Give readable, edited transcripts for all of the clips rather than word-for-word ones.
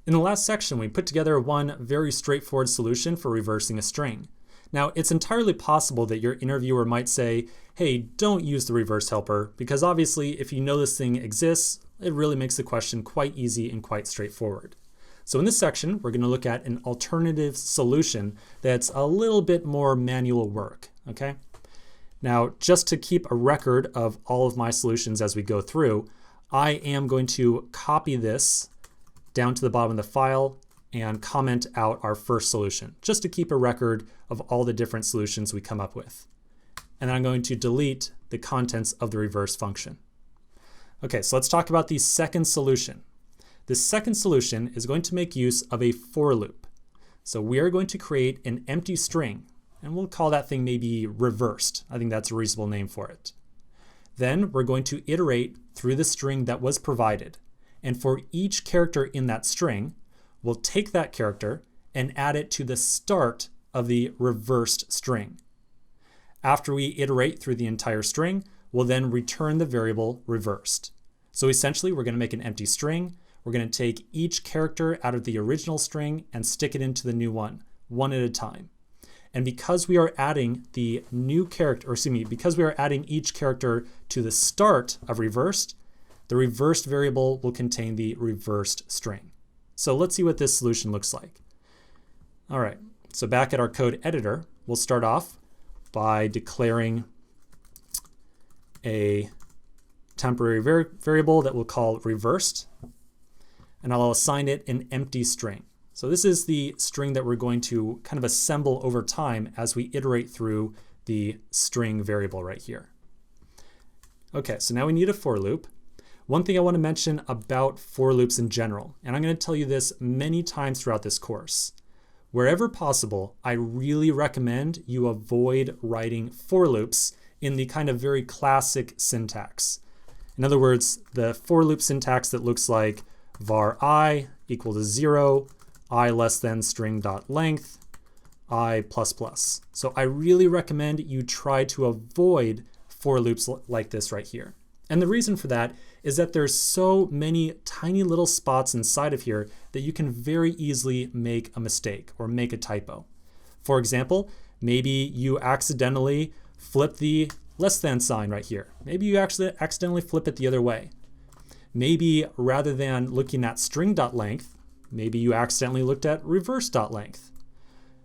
In the last section, we put together one very straightforward solution for reversing a string. Now, it's entirely possible that your interviewer might say, hey, don't use the reverse helper, because obviously if you know this thing exists, it really makes the question quite easy and quite straightforward. So in this section, we're going to look at an alternative solution that's a little bit more manual work, okay? Now, just to keep a record of all of my solutions as we go through, I am going to copy this down to the bottom of the file and comment out our first solution, just to keep a record of all the different solutions we come up with. And then I'm going to delete the contents of the reverse function. Okay, so let's talk about the second solution. This second solution is going to make use of a for loop. So we are going to create an empty string, and we'll call that thing maybe reversed. I think that's a reasonable name for it. Then we're going to iterate through the string that was provided. And for each character in that string, we'll take that character and add it to the start of the reversed string. After we iterate through the entire string, we'll then return the variable reversed. So essentially, we're going to make an empty string. We're going to take each character out of the original string and stick it into the new one at a time. And because we are adding the new character, or excuse me, because we are adding each character to the start of reversed, the reversed variable will contain the reversed string. So let's see what this solution looks like. All right, so back at our code editor, we'll start off by declaring a temporary variable that we'll call reversed, and I'll assign it an empty string. So this is the string that we're going to kind of assemble over time as we iterate through the string variable right here. Okay, so now we need a for loop. One thing I want to mention about for loops in general, and I'm going to tell you this many times throughout this course. Wherever possible, I really recommend you avoid writing for loops in the kind of very classic syntax. In other words, the for loop syntax that looks like var I equal to 0, I less than string dot length, I plus plus. So I really recommend you try to avoid for loops like this right here. And the reason for that is that there's so many tiny little spots inside of here that you can very easily make a mistake or make a typo. For example, maybe you accidentally flip the less than sign right here. Maybe you actually accidentally flip it the other way. Maybe rather than looking at string.length, maybe you accidentally looked at reverse.length.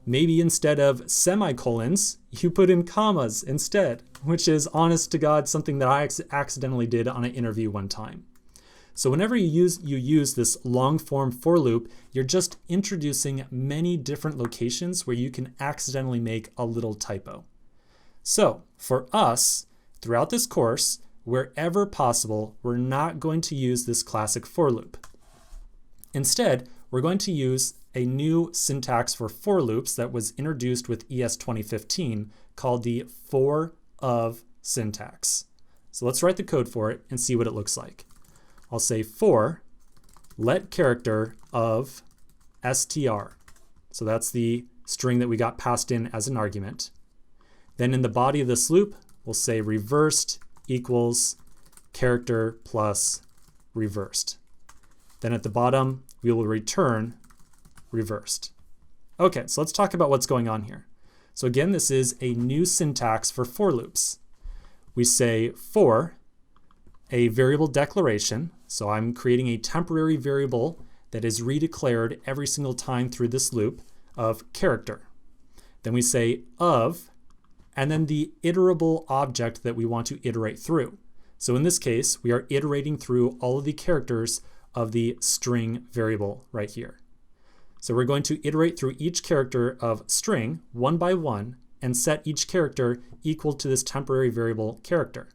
Maybe instead of semicolons, you put in commas instead, which is honest to God something that I accidentally did on an interview one time. So whenever you use this long form for loop, you're just introducing many different locations where you can accidentally make a little typo. So for us, throughout this course, wherever possible, we're not going to use this classic for loop. Instead, we're going to use a new syntax for loops that was introduced with ES 2015 called the for of syntax. So let's write the code for it and see what it looks like. I'll say for let character of str. So that's the string that we got passed in as an argument. Then in the body of this loop, we'll say reversed equals character plus reversed. Then at the bottom, we will return reversed. Okay, so let's talk about what's going on here. So again, this is a new syntax for loops. We say for a variable declaration. So I'm creating a temporary variable that is redeclared every single time through this loop of character. Then we say of, and then the iterable object that we want to iterate through. So in this case, we are iterating through all of the characters of the string variable right here. So we're going to iterate through each character of string one by one and set each character equal to this temporary variable character.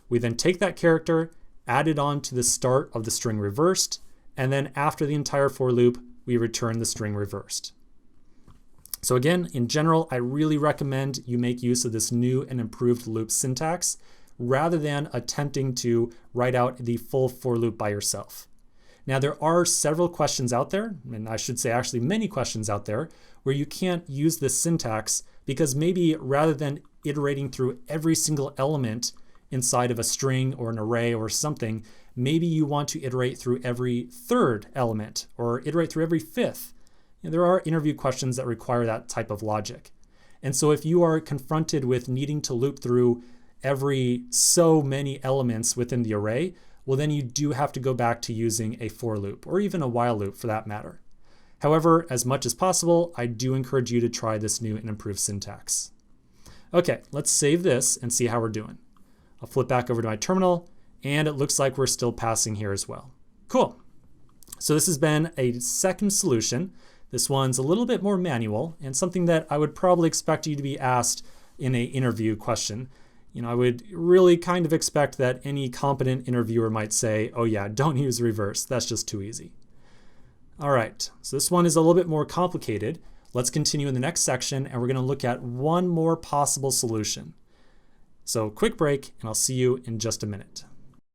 We then take that character, add it on to the start of the string reversed, and then after the entire for loop, we return the string reversed. So again, in general, I really recommend you make use of this new and improved loop syntax rather than attempting to write out the full for loop by yourself. Now, there are several questions out there, and I should say actually many questions out there, where you can't use this syntax because maybe rather than iterating through every single element inside of a string or an array or something, Maybe you want to iterate through every third element or iterate through every fifth. There are interview questions that require that type of logic. And so if you are confronted with needing to loop through every so many elements within the array, well, then you do have to go back to using a for loop or even a while loop for that matter. However, as much as possible, I do encourage you to try this new and improved syntax. Okay, let's save this and see how we're doing. I'll flip back over to my terminal, and it looks like we're still passing here as well. Cool. So this has been a second solution. This one's a little bit more manual and something that I would probably expect you to be asked in an interview question. I would really kind of expect that any competent interviewer might say, oh yeah, don't use reverse. That's just too easy. All right, so this one is a little bit more complicated. Let's continue in the next section, and we're going to look at one more possible solution. So quick break, and I'll see you in just a minute.